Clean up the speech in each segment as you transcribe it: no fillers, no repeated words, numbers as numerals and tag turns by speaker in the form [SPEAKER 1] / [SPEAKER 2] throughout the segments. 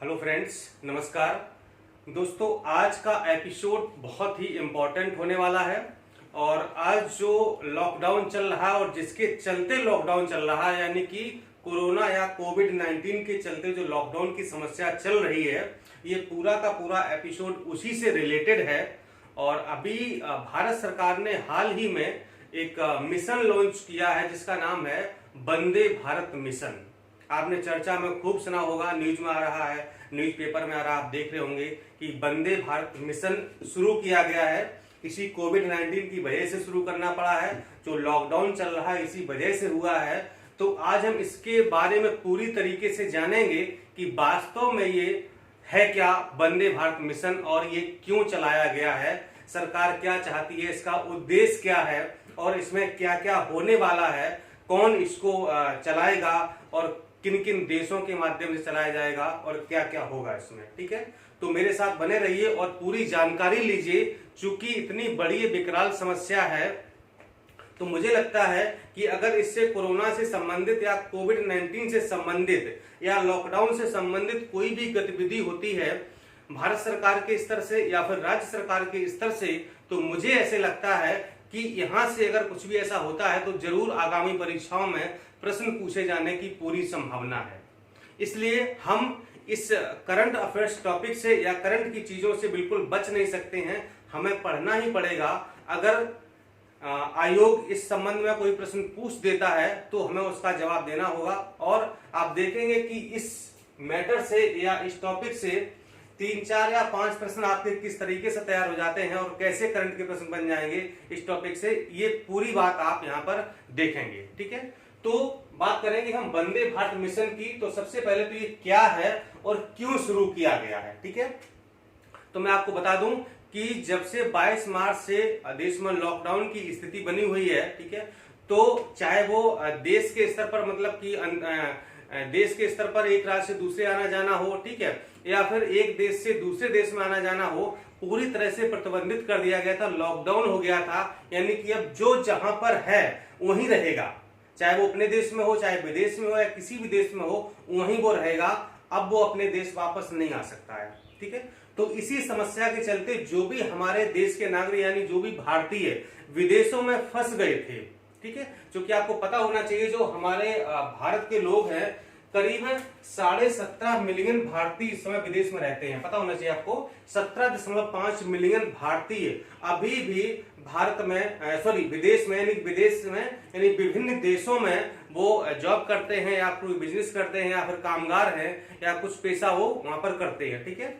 [SPEAKER 1] Hello friends, नमस्कार दोस्तों। आज का एपिसोड बहुत ही इम्पोर्टेंट होने वाला है। और आज जो लॉकडाउन चल रहा है और जिसके चलते लॉकडाउन चल रहा है, यानी कि कोरोना या कोविड-19 के चलते जो लॉकडाउन की समस्या चल रही है, ये पूरा का पूरा एपिसोड उसी से रिलेटेड है। और अभी भारत सरकार ने हाल ही में एक मिशन लॉन्च किया है जिसका नाम है वंदे भारत मिशन। आपने चर्चा में खूब सुना होगा, न्यूज में आ रहा है, न्यूज़पेपर में आ रहा है, आप देख रहे होंगे कि वंदे भारत मिशन शुरू किया गया है। इसी कोविड-19 की वजह से शुरू करना पड़ा है, जो लॉकडाउन चल रहा है इसी वजह से हुआ है। तो आज हम इसके बारे में पूरी तरीके से जानेंगे कि वास्तव में ये है क्या वंदे भारत मिशन और ये क्यों चलाया गया है, सरकार क्या चाहती है, इसका उद्देश्य क्या है और इसमें क्या क्या होने वाला है, कौन इसको चलाएगा और किन किन देशों के माध्यम से चलाया जाएगा और क्या क्या होगा इसमें। ठीक है, तो मेरे साथ बने रहिए और पूरी जानकारी लीजिए। चूंकि इतनी बड़ी विकराल समस्या है, तो मुझे लगता है कि अगर इससे कोरोना से संबंधित या कोविड-19 से संबंधित या लॉकडाउन से संबंधित कोई भी गतिविधि होती है भारत सरकार के स्तर से या फिर राज्य सरकार के स्तर से, तो मुझे ऐसे लगता है कि यहां से अगर कुछ भी ऐसा होता है तो जरूर आगामी परीक्षाओं में प्रश्न पूछे जाने की पूरी संभावना है। इसलिए हम इस करंट अफेयर्स टॉपिक से या करंट की चीजों से बिल्कुल बच नहीं सकते हैं, हमें पढ़ना ही पड़ेगा। अगर आयोग इस संबंध में कोई प्रश्न पूछ देता है तो हमें उसका जवाब देना होगा। और आप देखेंगे कि इस मैटर से या इस टॉपिक से 3, 4 या 5 प्रश्न आपके किस तरीके से तैयार हो जाते हैं और कैसे करंट के प्रश्न बन जाएंगे इस टॉपिक से, ये पूरी बात आप यहाँ पर देखेंगे। ठीक है, तो बात करेंगे हम वंदे भारत मिशन की। तो सबसे पहले तो ये क्या है और क्यों शुरू किया गया है। ठीक है, तो मैं आपको बता दूं कि जब से 22 मार्च से देश में लॉकडाउन की स्थिति बनी हुई है, ठीक है, तो चाहे वो देश के स्तर पर मतलब कि देश के स्तर पर एक राज्य से दूसरे आना जाना हो, ठीक है, या फिर एक देश से दूसरे देश में आना जाना हो, पूरी तरह से प्रतिबंधित कर दिया गया था, लॉकडाउन हो गया था। यानी कि अब जो जहां पर है वहीं रहेगा, चाहे वो अपने देश में हो, चाहे विदेश में हो या किसी भी देश में हो, वहीं वो रहेगा। अब वो अपने देश वापस नहीं आ सकता है। ठीक है, तो इसी समस्या के चलते जो भी हमारे देश के नागरिक यानी जो भी भारतीय विदेशों में फंस गए थे, ठीक है, क्योंकि आपको पता होना चाहिए जो हमारे भारत के लोग हैं, करीबन 17.5 मिलियन भारतीय इस समय विदेश में रहते हैं। पता होना चाहिए आपको, 17.5 मिलियन भारतीय अभी भी भारत में विदेश में यानी विभिन्न देशों में वो जॉब करते हैं या कोई बिजनेस करते हैं या फिर कामगार हैं या कुछ पेशा वो वहां पर करते हैं। ठीक है,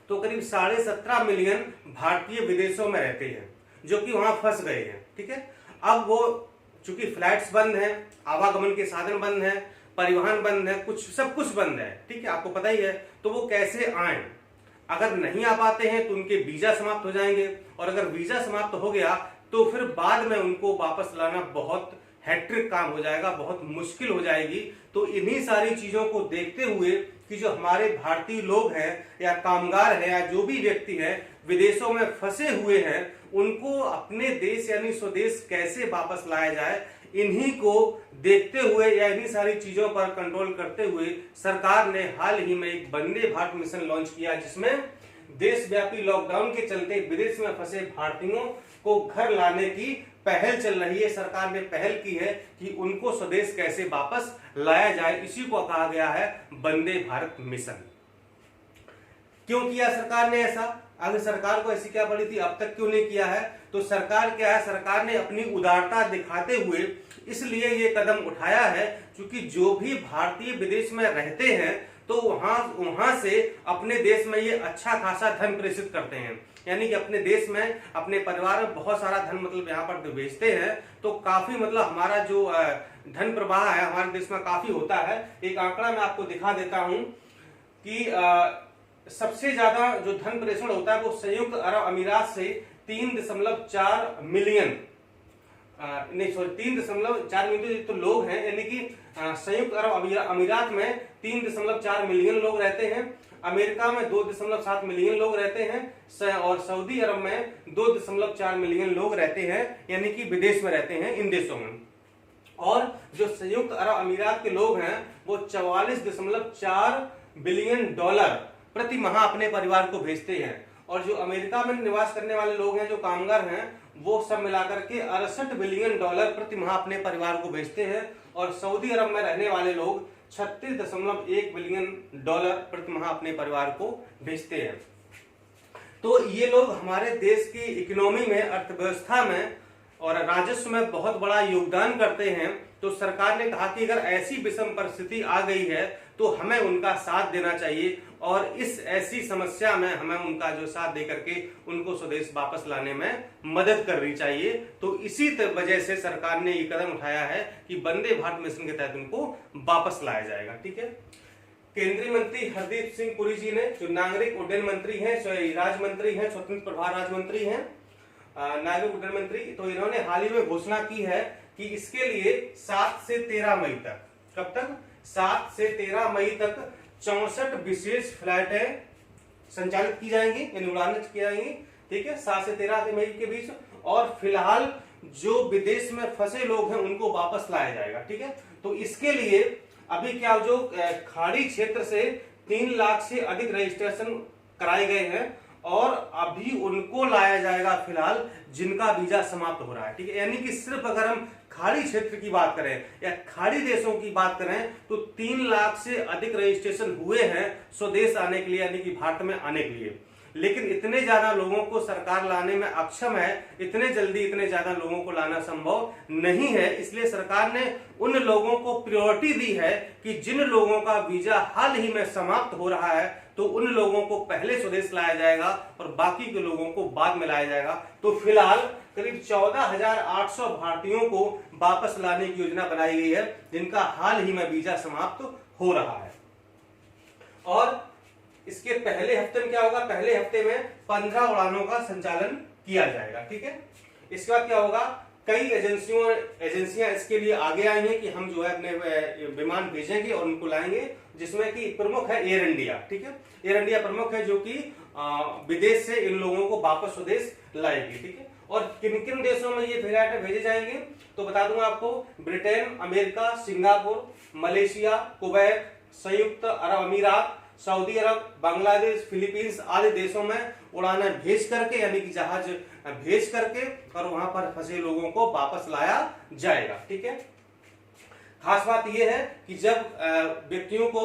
[SPEAKER 1] तो करीब 17.5 मिलियन भारतीय विदेशों में रहते हैं जो कि वहां फंस गए हैं। ठीक है, अब वो चूंकि फ्लाइट्स बंद है, आवागमन के साधन बंद है, परिवहन बंद है, सब कुछ बंद है। ठीक है, आपको पता ही है, तो वो कैसे आए। अगर नहीं आ पाते हैं तो उनके वीजा समाप्त हो जाएंगे और अगर वीजा समाप्त हो गया तो फिर बाद में उनको वापस लाना बहुत हैट्रिक काम हो जाएगा, बहुत मुश्किल हो जाएगी। तो इन्हीं सारी चीजों को देखते हुए कि जो हमारे भारतीय लोग हैं या कामगार हैं या जो भी व्यक्ति हैं विदेशों में फंसे हुए हैं, उनको अपने देश यानी स्वदेश कैसे वापस लाया जाए, इन्हीं को देखते हुए या इन्हीं सारी चीजों पर कंट्रोल करते हुए सरकार ने हाल ही में एक वंदे भारत मिशन लॉन्च किया, जिसमें देशव्यापी लॉकडाउन के चलते विदेश में फंसे भारतीयों को घर लाने की पहल चल रही है। सरकार ने पहल की है कि उनको स्वदेश कैसे वापस लाया जाए, इसी को कहा गया है वंदे भारत मिशन। क्यों किया सरकार ने ऐसा? अगर सरकार को ऐसी क्या पड़ी थी, अब तक क्यों नहीं किया है? तो सरकार क्या है, सरकार ने अपनी उदारता दिखाते हुए इसलिए ये कदम उठाया है क्योंकि जो भी भारतीय विदेश में रहते हैं तो वहां से अपने देश में ये अच्छा खासा धन प्रेषित करते हैं। यानी कि अपने देश में अपने परिवार में बहुत सारा धन मतलब यहाँ पर भेजते हैं, तो काफी मतलब हमारा जो धन प्रवाह है हमारे देश में काफी होता है। एक आंकड़ा मैं आपको दिखा देता हूं कि सबसे ज्यादा जो धन प्रेषण होता है वो संयुक्त अरब अमीरात से 3.4 मिलियन 3.4 मिलियन तो लोग हैं। यानी कि संयुक्त अरब अमीरात में 3.4 मिलियन लोग रहते हैं, अमेरिका में 2.7 मिलियन लोग रहते हैं और सऊदी अरब में 2.4 मिलियन लोग रहते हैं, यानी कि विदेश में रहते हैं इन देशों में। और जो संयुक्त अरब अमीरात के लोग हैं वो 44.4 बिलियन डॉलर प्रति माह अपने परिवार को भेजते हैं। और जो अमेरिका में निवास करने वाले लोग हैं, जो कामगार हैं, वो सब मिलाकर के 68 बिलियन डॉलर प्रति माह अपने परिवार को भेजते हैं। और सऊदी अरब में रहने वाले लोग 36.1 बिलियन डॉलर प्रति माह अपने परिवार को भेजते हैं। तो ये लोग हमारे देश की इकोनॉमी में, अर्थव्यवस्था में और राजस्व में बहुत बड़ा योगदान करते हैं। तो सरकार ने कहा कि अगर ऐसी विषम परिस्थिति आ गई है तो हमें उनका साथ देना चाहिए और इस ऐसी समस्या में हमें उनका जो साथ दे करके उनको स्वदेश वापस लाने में मदद करनी चाहिए। तो इसी वजह से सरकार ने ये कदम उठाया है कि वंदे भारत मिशन के तहत उनको वापस लाया जाएगा। ठीक है। केंद्रीय मंत्री हरदीप सिंह पुरी जी ने, जो नागरिक उड्डयन मंत्री हैं, राज्य मंत्री हैं, स्वतंत्र प्रभार राज्य मंत्री हैं, नागरिक उड्डयन मंत्री, तो इन्होंने हाल ही में घोषणा की है कि इसके लिए 7 से 13 मई तक, कब तक? 7 से 13 मई तक 64 विशेष फ्लाइटें संचालित की जाएंगी, यानी उड़ानें की जाएंगी। ठीक है, 7 से 13 मई के बीच। और फिलहाल जो विदेश में फंसे लोग हैं उनको वापस लाया जाएगा। ठीक है। तो इसके लिए अभी क्या, जो खाड़ी क्षेत्र से 3 लाख से अधिक रजिस्ट्रेशन कराए गए हैं और अभी उनको लाया जाएगा फिलहाल जिनका वीजा समाप्त हो रहा है। ठीक है। यानी कि सिर्फ अगर हम खाड़ी क्षेत्र की बात करें या खाड़ी देशों की बात करें तो 3 लाख से अधिक रजिस्ट्रेशन हुए हैं स्वदेश आने के लिए, यानी कि भारत में आने के लिए। लेकिन इतने ज्यादा लोगों को सरकार लाने में अक्षम है, इतने जल्दी इतने ज्यादा लोगों को लाना संभव नहीं है। इसलिए सरकार ने उन लोगों को प्रायोरिटी दी है कि जिन लोगों का वीजा हाल ही में समाप्त हो रहा है तो उन लोगों को पहले स्वदेश लाया जाएगा और बाकी के लोगों को बाद में लाया जाएगा। तो फिलहाल करीब 14,800 भारतीयों को वापस लाने की योजना बनाई गई है जिनका हाल ही में वीजा समाप्त हो रहा है। और इसके पहले हफ्ते में क्या होगा? पहले हफ्ते में 15 उड़ानों का संचालन किया जाएगा। ठीक है। इसके बाद क्या होगा? कई एजेंसियां इसके लिए आगे आई हैं कि हम जो है अपने विमान भेजेंगे और उनको लाएंगे, जिसमें कि प्रमुख है एयर इंडिया। ठीक है। एयर इंडिया प्रमुख है जो कि विदेश से इन लोगों को वापस स्वदेश लाएगी। ठीक है। और किन किन देशों में ये फ्लाइट भेजे जाएंगे तो बता दूंगा आपको, Britain, America, Singapore, Malaysia, Kuwait, संयुक्त अरब अमीरात, सऊदी अरब, बांग्लादेश, फिलीपींस आदि देशों में उड़ानें भेज करके, यानी कि जहाज भेज करके और वहां पर फंसे लोगों को वापस लाया जाएगा। ठीक है। खास बात यह है कि जब व्यक्तियों को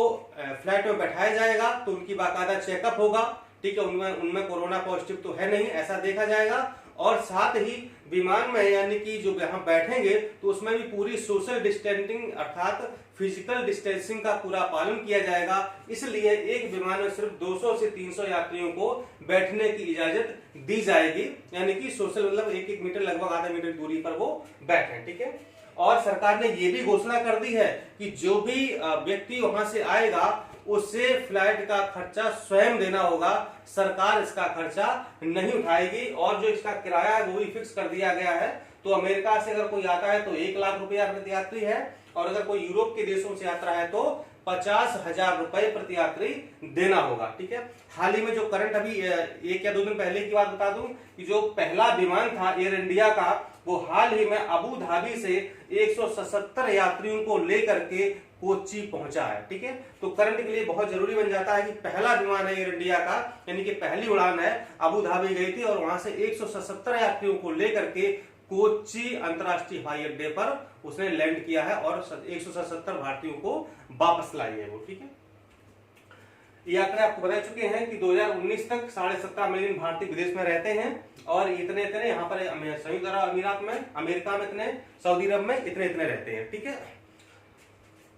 [SPEAKER 1] फ्लाइट में बैठाया जाएगा तो उनकी बाकायदा चेकअप होगा। ठीक है। उनमें कोरोना पॉजिटिव तो है नहीं, ऐसा देखा जाएगा। और साथ ही विमान में, यानी कि जो यहाँ बैठेंगे तो उसमें भी पूरी सोशल डिस्टेंसिंग अर्थात फिजिकल डिस्टेंसिंग का पूरा पालन किया जाएगा। इसलिए एक विमान में सिर्फ 200 से 300 यात्रियों को बैठने की इजाजत दी जाएगी, यानी कि सोशल मतलब 1-1 मीटर, लगभग आधा मीटर दूरी पर वो बैठे। ठीक है। और सरकार ने ये भी घोषणा कर दी है कि जो भी व्यक्ति वहां से आएगा उसे फ्लाइट का खर्चा स्वयं देना होगा, सरकार इसका खर्चा नहीं उठाएगी। और जो इसका किराया है वो भी फिक्स कर दिया गया है। तो अमेरिका से अगर कोई आता है तो 1 लाख रुपया प्रति यात्री है, और अगर कोई यूरोप के देशों से यात्रा है तो 50,000 रुपए प्रति यात्री देना होगा। ठीक है। हाल ही में जो करंट अभी 1 या 2 दिन पहले की बात बता दूं कि जो पहला विमान था एयर इंडिया का, वो हाल ही में अबू धाबी से 177 यात्रियों को लेकर के कोच्चि पहुंचा है। ठीक है। तो करंट के लिए बहुत जरूरी बन जाता है कि पहला विमान है एयर इंडिया का, यानी कि पहली उड़ान है, अबू धाबी गई थी और वहां से 177 यात्रियों को लेकर के कोच्चि अंतरराष्ट्रीय हवाई अड्डे पर उसने लैंड किया है और 177 भारतीयों को वापस लाई है वो। ठीक है। ये आंकड़े आपको बता चुके हैं कि 2019 तक 17.5 मिलियन भारतीय विदेश में रहते हैं और इतने यहाँ पर संयुक्त अरब अमीरात में, अमेरिका में इतने, सऊदी अरब में इतने रहते हैं। ठीक है।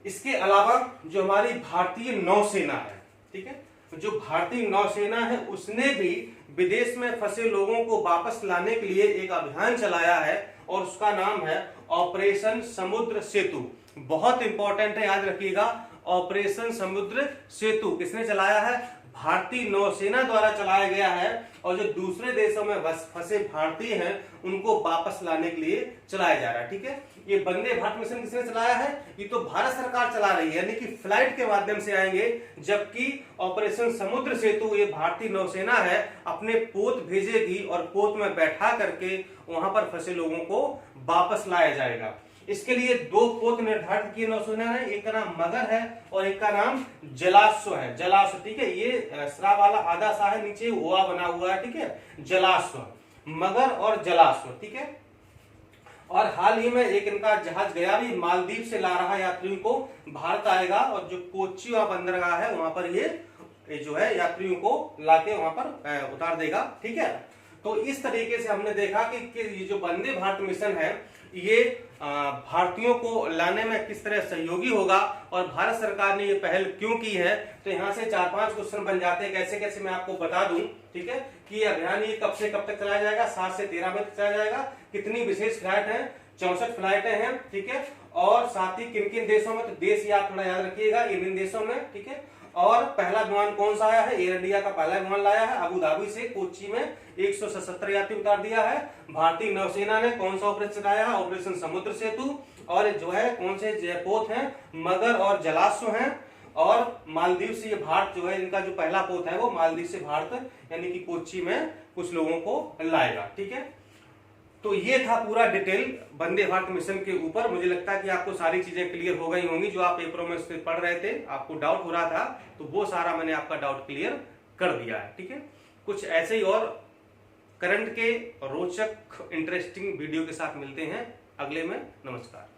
[SPEAKER 1] इसके अलावा जो हमारी भारतीय नौसेना है, ठीक है, जो भारतीय नौसेना है उसने भी विदेश में फंसे लोगों को वापस लाने के लिए एक अभियान चलाया है और उसका नाम है ऑपरेशन समुद्र सेतु। बहुत इंपॉर्टेंट है, याद रखिएगा। ऑपरेशन समुद्र सेतु किसने चलाया है? भारतीय नौसेना द्वारा चलाया गया है। और जो दूसरे देशों में फंसे भारतीय हैं उनको वापस लाने के लिए चलाया जा रहा है। ठीक है। ये वंदे भारत मिशन किसने चलाया है? ये तो भारत सरकार चला रही है, यानी कि फ्लाइट के माध्यम से आएंगे, जबकि ऑपरेशन समुद्र सेतु ये भारतीय नौसेना है, अपने पोत भेजेगी और पोत में बैठा करके वहां पर फंसे लोगों को वापस लाया जाएगा। इसके लिए 2 पोत निर्धारित किए नौसेना ने, एक का नाम मगर है और एक का नाम जलाश्व है। जलाश्व, ठीक है, ये श्रा वाला आधा सा है, नीचे हुआ बना हुआ है, ठीक है, जलाश्व, मगर और जलाश्व, ठीक है। और हाल ही में एक इनका जहाज गया भी, मालदीव से ला रहा यात्रियों को, भारत आएगा और जो कोच्चि बंदरगाह है वहां पर ये जो है यात्रियों को लाके वहां पर उतार देगा, ठीक है। तो इस तरीके से हमने देखा कि ये जो वंदे भारत मिशन है ये भारतीयों को लाने में किस तरह सहयोगी होगा और भारत सरकार ने ये पहल क्यों की है। तो यहाँ से 4-5 क्वेश्चन बन जाते हैं, कैसे कैसे मैं आपको बता दूं, ठीक है, कि अभियान ये कब से कब तक चलाया जाएगा, 7 से 13 में चलाया जाएगा, कितनी विशेष फ्लाइट है, 64 फ्लाइटें हैं, ठीक है, और साथ ही किन किन देशों में, तो देश आप थोड़ा याद रखिएगा, इन देशों में, ठीक है। और पहला विमान कौन सा आया है, एयर इंडिया का पहला विमान लाया है, अबू धाबी से कोच्चि में 177 यात्री उतार दिया है। भारतीय नौसेना ने कौन सा ऑपरेशन चलाया है, ऑपरेशन समुद्र सेतु, और जो है कौन से पोत हैं, मगर और जलाश्व हैं। और मालदीव से ये भारत जो है, इनका जो पहला पोत है वो मालदीव से भारत यानी कि कोच्चि में कुछ लोगों को लाएगा, ठीक है। तो ये था पूरा डिटेल वंदे भारत मिशन के ऊपर। मुझे लगता है कि आपको सारी चीजें क्लियर हो गई होंगी, जो आप पेपरों में पढ़ रहे थे, आपको डाउट हो रहा था, तो वो सारा मैंने आपका डाउट क्लियर कर दिया है, ठीक है। कुछ ऐसे ही और करंट के रोचक इंटरेस्टिंग वीडियो के साथ मिलते हैं अगले में। नमस्कार।